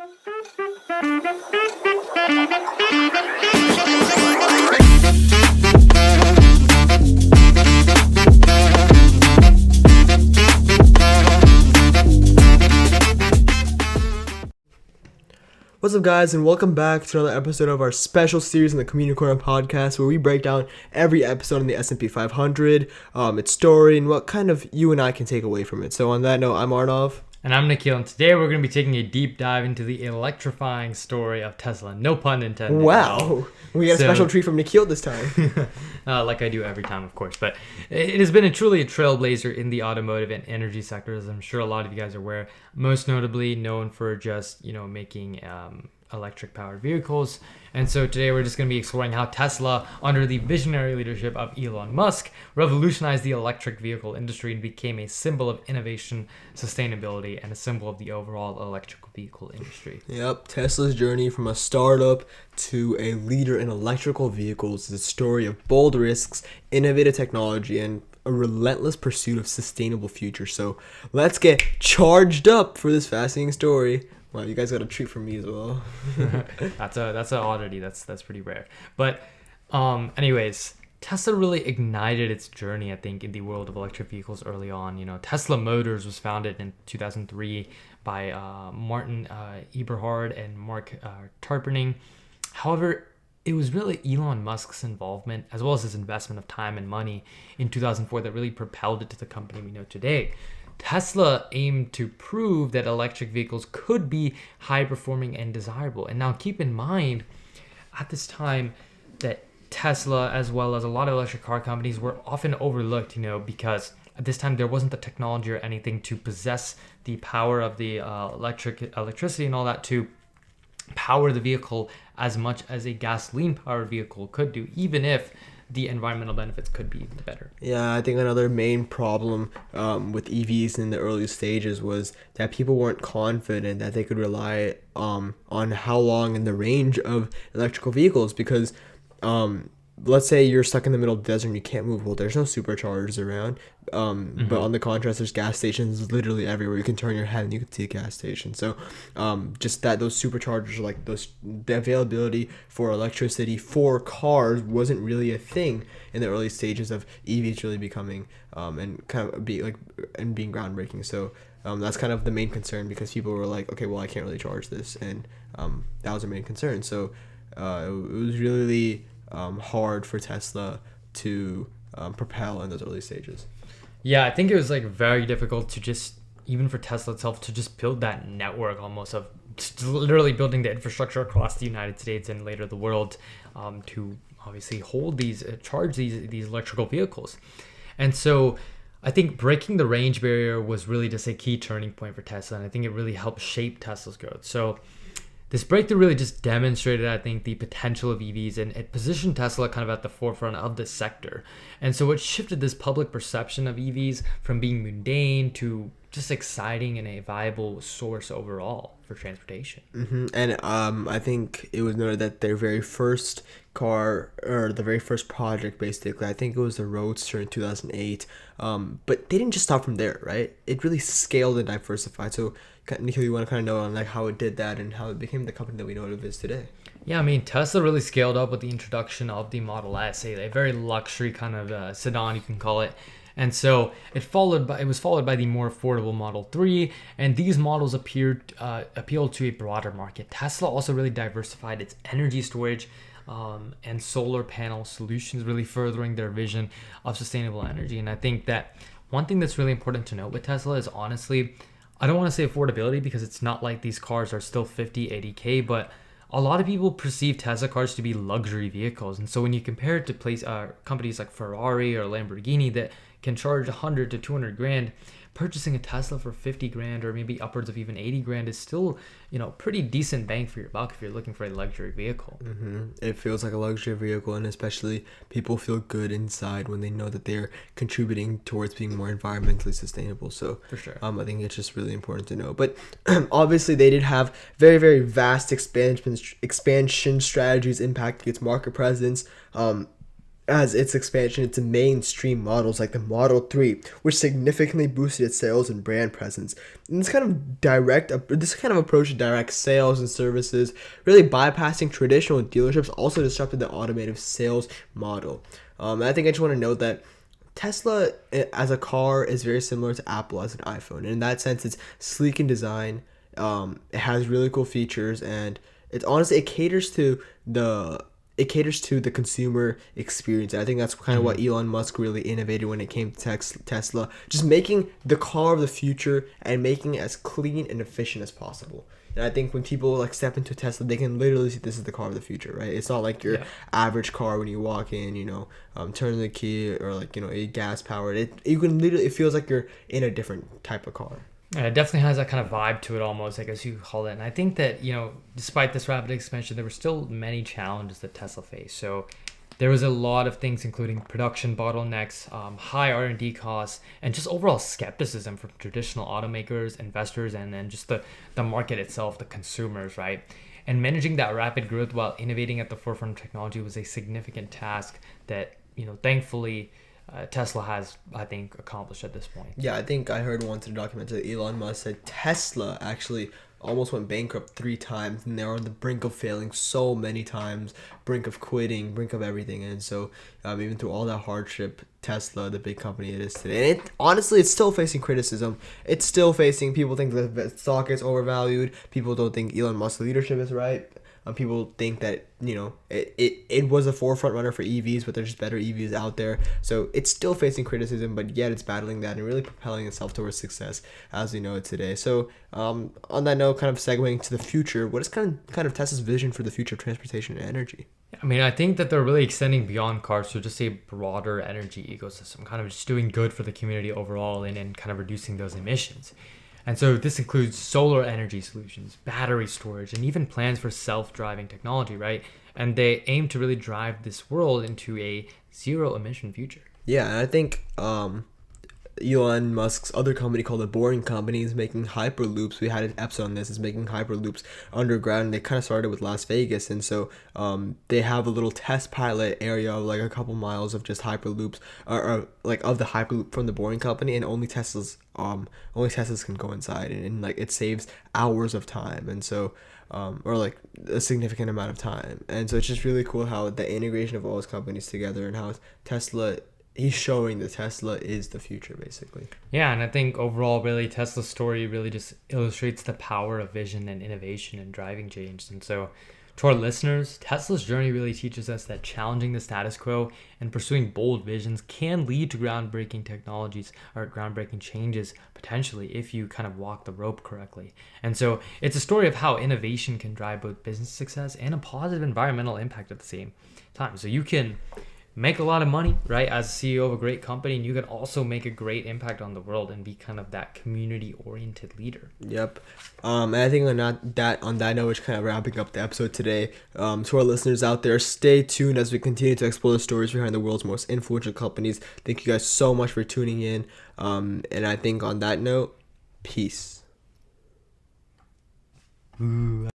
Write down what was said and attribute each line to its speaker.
Speaker 1: What's up, guys, and welcome back to another episode of our special series in the Community Corner podcast, where we break down every episode in the S&P 500, its story, and what kind of you and I can take away from it. So on that note, I'm Arnav.
Speaker 2: And I'm Nikhil, and today we're going to be taking a deep dive into the electrifying story of Tesla. No pun intended.
Speaker 1: Wow. We got a special treat from Nikhil this time.
Speaker 2: Like I do every time, of course. But it has been truly a trailblazer in the automotive and energy sectors. I'm sure a lot of you guys are aware. Most notably known for just, making electric-powered vehicles. And so today we're just going to be exploring how Tesla, under the visionary leadership of Elon Musk, revolutionized the electric vehicle industry and became a symbol of innovation, sustainability, and a symbol of the overall electric vehicle industry.
Speaker 1: Yep, Tesla's journey from a startup to a leader in electrical vehicles is a story of bold risks, innovative technology, and a relentless pursuit of sustainable future. So let's get charged up for this fascinating story. Wow, you guys got a treat from me as well.
Speaker 2: That's an oddity. That's pretty rare. But anyways, Tesla really ignited its journey, I think, in the world of electric vehicles early on. Tesla Motors was founded in 2003 by Martin Eberhard and Mark Tarpenning. However, it was really Elon Musk's involvement, as well as his investment of time and money in 2004, that really propelled it to the company we know today. Tesla aimed to prove that electric vehicles could be high performing and desirable. And now keep in mind, at this time, that Tesla, as well as a lot of electric car companies, were often overlooked, because at this time there wasn't the technology or anything to possess the power of the electricity and all that to power the vehicle as much as a gasoline powered vehicle could do, even if the environmental benefits could be better.
Speaker 1: Yeah, I think another main problem with EVs in the early stages was that people weren't confident that they could rely on how long and the range of electrical vehicles, because let's say you're stuck in the middle of the desert and you can't move. Well, there's no superchargers around. But on the contrast, there's gas stations literally everywhere. You can turn your head and you can see a gas station. So just that those superchargers, the availability for electricity for cars wasn't really a thing in the early stages of EVs really becoming and kind of being groundbreaking. So that's kind of the main concern, because people were like, okay, well, I can't really charge this, and that was their main concern. So it was really hard for Tesla to propel in those early stages.
Speaker 2: Yeah, I think it was very difficult to just, even for Tesla itself, to just build that network almost of literally building the infrastructure across the United States and later the world to obviously hold charge these electrical vehicles. And so I think breaking the range barrier was really just a key turning point for Tesla, and I think it really helped shape Tesla's growth. So this breakthrough really just demonstrated, I think, the potential of EVs, and it positioned Tesla kind of at the forefront of this sector. And so it shifted this public perception of EVs from being mundane to just exciting and a viable source overall for transportation.
Speaker 1: Mm-hmm. And I think it was noted that their very first car, or the very first project, basically, I think it was the Roadster in 2008. But they didn't just stop from there, right? It really scaled and diversified. So Nikhil, you want to kind of know on how it did that and how it became the company that we know it is today?
Speaker 2: Yeah, I mean, Tesla really scaled up with the introduction of the Model S, a very luxury kind of sedan, you can call it. And so it was followed by the more affordable Model 3, and these models appealed to a broader market. Tesla also really diversified its energy storage and solar panel solutions, really furthering their vision of sustainable energy. And I think that one thing that's really important to note with Tesla is, honestly, I don't want to say affordability, because it's not like these cars are still 50, 80K, but a lot of people perceive Tesla cars to be luxury vehicles. And so when you compare it to companies like Ferrari or Lamborghini that can charge 100 to 200 grand, purchasing a Tesla for 50 grand or maybe upwards of even 80 grand is still, pretty decent bang for your buck if you're looking for a luxury vehicle.
Speaker 1: Mm-hmm. It feels like a luxury vehicle, and especially people feel good inside when they know that they're contributing towards being more environmentally sustainable. So
Speaker 2: for sure,
Speaker 1: I think it's just really important to know. But obviously they did have very, very vast expansion strategies impacting its market presence. as its expansion into mainstream models like the Model 3, which significantly boosted its sales and brand presence. And this kind of approach to direct sales and services, really bypassing traditional dealerships, also disrupted the automotive sales model. And I think I just want to note that Tesla as a car is very similar to Apple as an iPhone. And in that sense, it's sleek in design. It has really cool features, and it's honestly it caters to the consumer experience. And I think that's kind of what Elon Musk really innovated when it came to Tesla, just making the car of the future and making it as clean and efficient as possible. And I think when people like step into Tesla, they can literally see this is the car of the future, right? It's not like your average car when you walk in, turn the key or like, a gas powered. It feels like you're in a different type of car.
Speaker 2: Yeah, it definitely has that kind of vibe to it almost, I guess you could call it. And I think that, despite this rapid expansion, there were still many challenges that Tesla faced. So there was a lot of things, including production bottlenecks, high R&D costs, and just overall skepticism from traditional automakers, investors, and then just the market itself, the consumers, right? And managing that rapid growth while innovating at the forefront of technology was a significant task that, thankfully, Tesla has, I think, accomplished at this point.
Speaker 1: Yeah, I think I heard once in a documentary that Elon Musk said Tesla actually almost went bankrupt 3 times, and they're on the brink of failing so many times, brink of quitting, brink of everything. And so even through all that hardship, Tesla, the big company it is today, and honestly, it's still facing criticism. It's still facing, people think the stock is overvalued. People don't think Elon Musk's leadership is right. People think that it was a forefront runner for EVs, but there's just better EVs out there. So it's still facing criticism, but yet it's battling that and really propelling itself towards success as we know it today. So on that note, kind of segueing to the future, what is kind of Tesla's vision for the future of transportation and energy?
Speaker 2: I mean, I think that they're really extending beyond cars to just a broader energy ecosystem, kind of just doing good for the community overall and kind of reducing those emissions. And so this includes solar energy solutions, battery storage, and even plans for self-driving technology, right? And they aim to really drive this world into a zero-emission future.
Speaker 1: Yeah, and I think Elon Musk's other company called the Boring Company is making hyperloops. We had an episode on this. Is making hyperloops underground. They kind of started with Las Vegas, and so they have a little test pilot area of like a couple miles of just hyperloops, or like of the hyperloop from the Boring Company, and only Teslas can go inside, and like it saves hours of time, and so or like a significant amount of time, and so it's just really cool how the integration of all those companies together and how he's showing that Tesla is the future, basically.
Speaker 2: Yeah, and I think overall, really, Tesla's story really just illustrates the power of vision and innovation and driving change. And so, to our listeners, Tesla's journey really teaches us that challenging the status quo and pursuing bold visions can lead to groundbreaking technologies or groundbreaking changes, potentially, if you kind of walk the rope correctly. And so, it's a story of how innovation can drive both business success and a positive environmental impact at the same time. So, you can make a lot of money, right, as CEO of a great company, and you can also make a great impact on the world and be kind of that community-oriented leader.
Speaker 1: Yep. And I think on that note, we're kind of wrapping up the episode today. To our listeners out there, stay tuned as we continue to explore the stories behind the world's most influential companies. Thank you guys so much for tuning in. And I think on that note, peace. Ooh.